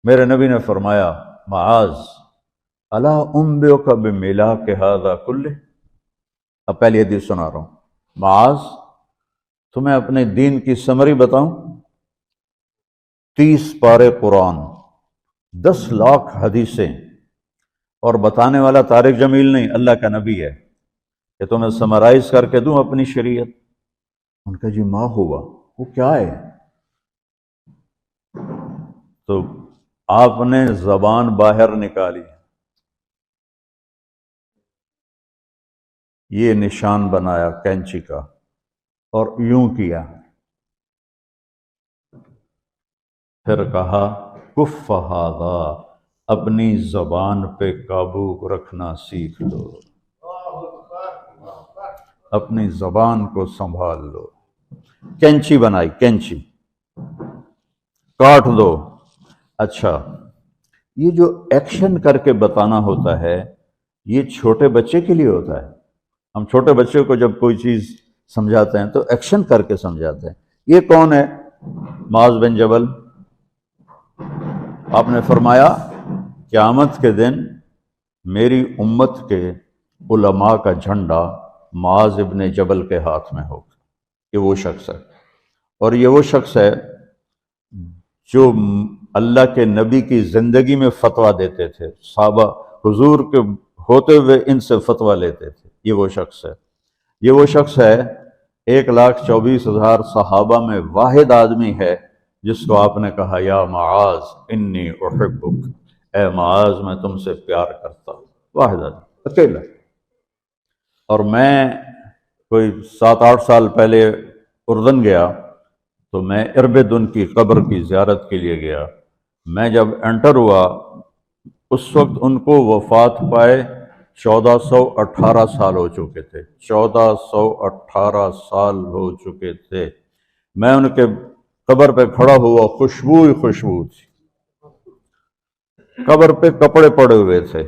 میرے نبی نے فرمایا معاذ الا انبئک بملاک ھذا کلہ، اب پہلی حدیث سنا رہا ہوں، معاذ تمہیں اپنے دین کی سمری بتاؤں؟ 30 پارے قرآن، 10 لاکھ حدیثیں، اور بتانے والا طارق جمیل نہیں، اللہ کا نبی ہے، کہ تمہیں سمرائز کر کے دوں اپنی شریعت؟ ان کا جی ما ہوا، وہ کیا ہے؟ تو آپ نے زبان باہر نکالی، یہ نشان بنایا کینچی کا اور یوں کیا، پھر کہا کف ھذا، اپنی زبان پہ قابو رکھنا سیکھ لو، اپنی زبان کو سنبھال لو۔ کینچی بنائی، کینچی کاٹ دو۔ اچھا، یہ جو ایکشن کر کے بتانا ہوتا ہے یہ چھوٹے بچے کے لیے ہوتا ہے۔ ہم چھوٹے بچے کو جب کوئی چیز سمجھاتے ہیں تو ایکشن کر کے سمجھاتے ہیں۔ یہ کون ہے؟ معاذ بن جبل۔ آپ نے فرمایا قیامت کے دن میری امت کے علماء کا جھنڈا معاذ ابن جبل کے ہاتھ میں ہوگا۔ یہ وہ شخص ہے، اور یہ وہ شخص ہے جو اللہ کے نبی کی زندگی میں فتویٰ دیتے تھے، صحابہ حضور کے ہوتے ہوئے ان سے فتویٰ لیتے تھے۔ یہ وہ شخص ہے، یہ وہ شخص ہے 1,24,000 صحابہ میں واحد آدمی ہے جس کو آپ نے کہا یا معاذ انی احبک، اے معاذ میں تم سے پیار کرتا ہوں۔ واحد آدمی، اکیلا۔ اور میں کوئی 7-8 سال پہلے اردن گیا تو میں اربدن کی قبر کی زیارت کے لیے گیا۔ میں جب انٹر ہوا اس وقت ان کو وفات پائے 1418 سال ہو چکے تھے، 1418 سال ہو چکے تھے۔ میں ان کے قبر پہ کھڑا ہوا، خوشبو ہی خوشبو تھی، قبر پہ کپڑے پڑے ہوئے تھے۔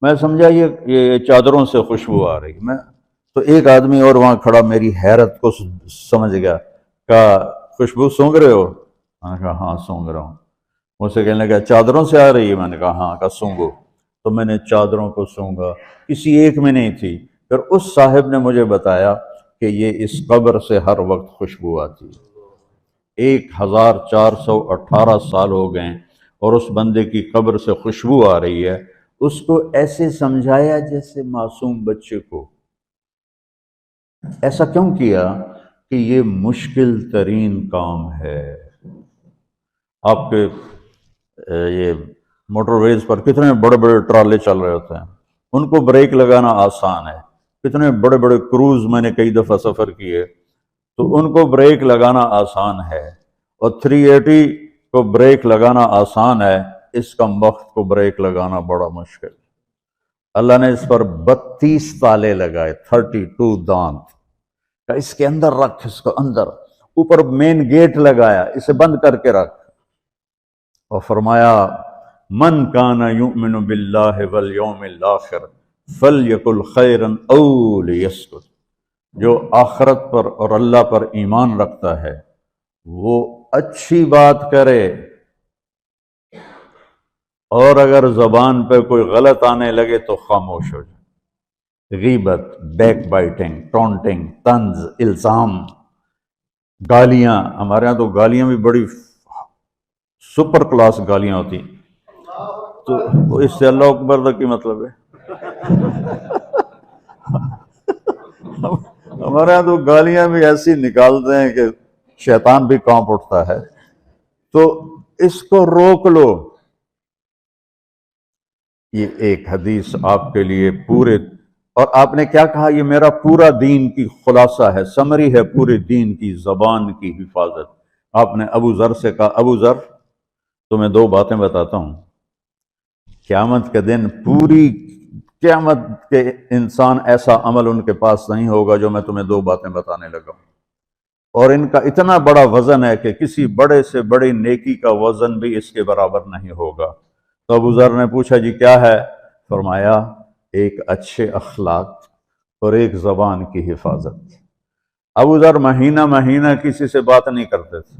میں سمجھا یہ چادروں سے خوشبو آ رہی، میں تو ایک آدمی اور وہاں کھڑا میری حیرت کو سمجھ گیا، کہا خوشبو سونگ رہے ہو؟ میں نے کہا ہاں سونگ رہا ہوں۔ مجھ سے کہنے لگا چادروں سے آ رہی ہے؟ میں نے کہا ہاں۔ کہا سونگو۔ تو میں نے چادروں کو سونگا، کسی ایک میں نہیں تھی۔ پھر اس صاحب نے مجھے بتایا کہ یہ اس قبر سے ہر وقت خوشبو آتی ہے۔ 1418 سال ہو گئے اور اس بندے کی قبر سے خوشبو آ رہی ہے۔ اس کو ایسے سمجھایا جیسے معصوم بچے کو۔ ایسا کیوں کیا؟ کہ یہ مشکل ترین کام ہے۔ آپ کے یہ موٹر ویز پر کتنے بڑے بڑے ٹرالے چل رہے ہوتے ہیں، ان کو بریک لگانا آسان ہے۔ کتنے بڑے بڑے کروز میں نے کئی دفعہ سفر کیے تو ان کو بریک لگانا آسان ہے، اور 380 کو بریک لگانا آسان ہے، اس کم وقت کو بریک لگانا بڑا مشکل۔ اللہ نے اس پر 32 تالے لگائے، 32 دانت، کہ اس کے اندر رکھ، اس کو اندر، اوپر مین گیٹ لگایا، اسے بند کر کے رکھ، اور فرمایا من کان یؤمن باللہ والیوم الآخر فلیقل خیرا او لیسکت، جو آخرت پر اور اللہ پر ایمان رکھتا ہے وہ اچھی بات کرے، اور اگر زبان پہ کوئی غلط آنے لگے تو خاموش ہو جائے۔ غیبت، بیک بائٹنگ، ٹونٹنگ، طنز، الزام، گالیاں، ہمارے ہاں تو گالیاں بھی بڑی سپر کلاس گالیاں ہوتی، تو اس سے اللہ اکبر کا کی مطلب ہے؟ ہمارے ہاں تو گالیاں بھی ایسی نکالتے ہیں کہ شیطان بھی کانپ اٹھتا ہے۔ تو اس کو روک لو۔ یہ ایک حدیث آپ کے لیے پورے، اور آپ نے کیا کہا؟ یہ میرا پورا دین کی خلاصہ ہے، سمری ہے پورے دین کی، زبان کی حفاظت۔ آپ نے ابو ذر سے کہا ابو ذر تمہیں 2 باتیں بتاتا ہوں، قیامت کے دن پوری قیامت کے انسان ایسا عمل ان کے پاس نہیں ہوگا جو میں تمہیں 2 باتیں بتانے لگا ہوں، اور ان کا اتنا بڑا وزن ہے کہ کسی بڑے سے بڑی نیکی کا وزن بھی اس کے برابر نہیں ہوگا۔ تو ابو ذر نے پوچھا جی کیا ہے؟ فرمایا ایک اچھے اخلاق اور ایک زبان کی حفاظت۔ ابو ذر مہینہ مہینہ کسی سے بات نہیں کرتے تھے،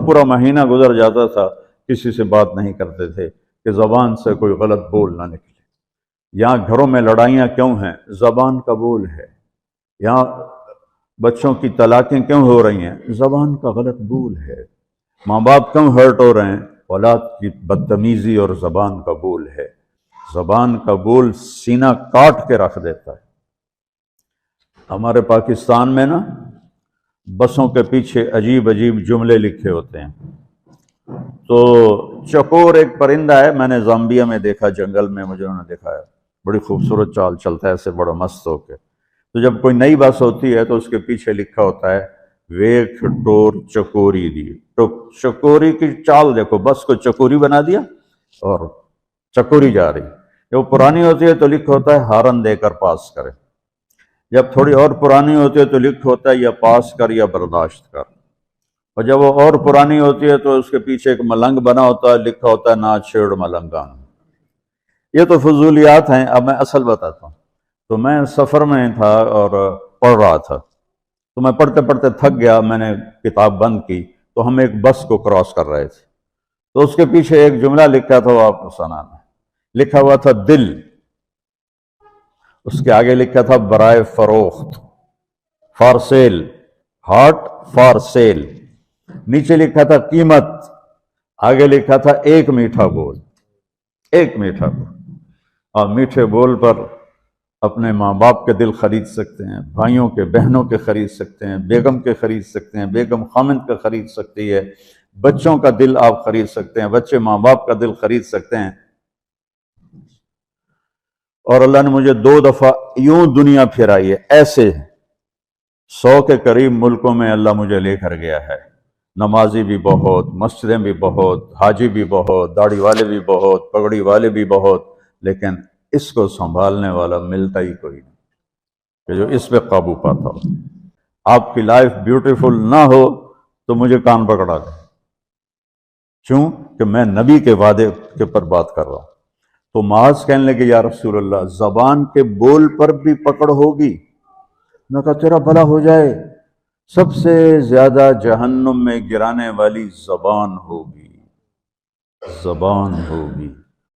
پورا مہینہ گزر جاتا تھا کسی سے بات نہیں کرتے تھے کہ زبان سے کوئی غلط بول نہ نکلے۔ یہاں گھروں میں لڑائیاں کیوں ہیں؟ زبان کا بول ہے۔ یہاں بچوں کی طلاقیں کیوں ہو رہی ہیں؟ زبان کا غلط بول ہے۔ ماں باپ کیوں ہرٹ ہو رہے ہیں؟ اولاد کی بدتمیزی اور زبان کا بول ہے۔ زبان کا بول سینہ کاٹ کے رکھ دیتا ہے۔ ہمارے پاکستان میں نا بسوں کے پیچھے عجیب عجیب جملے لکھے ہوتے ہیں۔ تو چکور ایک پرندہ ہے، میں نے زامبیا میں دیکھا، جنگل میں مجھے انہوں نے دکھایا، بڑی خوبصورت چال چلتا ہے ایسے بڑا مست ہو کے۔ تو جب کوئی نئی بس ہوتی ہے تو اس کے پیچھے لکھا ہوتا ہے ویکھ ٹور چکوری دی۔ تو چکوری کی چال دیکھو، بس کو چکوری بنا دیا اور چکوری جا رہی۔ جب پرانی ہوتی ہے تو لکھا ہوتا ہے ہارن دے کر پاس کرے۔ جب تھوڑی اور پرانی ہوتی ہے تو لکھا ہوتا ہے یا پاس کر یا برداشت کر۔ اور جب وہ اور پرانی ہوتی ہے تو اس کے پیچھے ایک ملنگ بنا ہوتا ہے، لکھا ہوتا ہے نا چھیڑ ملنگان۔ یہ تو فضولیات ہیں۔ اب میں اصل بتاتا ہوں۔ تو میں سفر میں تھا اور پڑھ رہا تھا، تو میں پڑھتے پڑھتے تھک گیا، میں نے کتاب بند کی، تو ہم ایک بس کو کراس کر رہے تھے، تو اس کے پیچھے ایک جملہ لکھا تھا، وہ آپ کو سنانا ہے۔ لکھا ہوا تھا دل، اس کے آگے لکھا تھا برائے فروخت، for sale, heart for sale. نیچے لکھا تھا قیمت، آگے لکھا تھا ایک میٹھا بول، ایک میٹھا بول۔ اور میٹھے بول پر اپنے ماں باپ کے دل خرید سکتے ہیں، بھائیوں کے بہنوں کے خرید سکتے ہیں، بیگم کے خرید سکتے ہیں، بیگم خامند کا خرید سکتی ہے، بچوں کا دل آپ خرید سکتے ہیں، بچے ماں باپ کا دل خرید سکتے ہیں۔ اور اللہ نے مجھے 2 دفعہ یوں دنیا پھرائی ہے، ایسے 100 کے قریب ملکوں میں اللہ مجھے لے کر گیا ہے۔ نمازی بھی بہت، مسجدیں بھی بہت، حاجی بھی بہت، داڑھی والے بھی بہت، پگڑی والے بھی بہت، لیکن اس کو سنبھالنے والا ملتا ہی کوئی نہیں کہ جو اس پہ قابو پاتا ہو۔ آپ کی لائف بیوٹیفل نہ ہو تو مجھے کان پکڑا دیں، کیوں کہ میں نبی کے وعدے کے پر بات کر رہا ہوں۔ تو معاذ کہنے لگے یا رسول اللہ زبان کے بول پر بھی پکڑ ہوگی؟ میں کہا تیرا بھلا ہو جائے، سب سے زیادہ جہنم میں گرانے والی زبان ہوگی، زبان ہوگی۔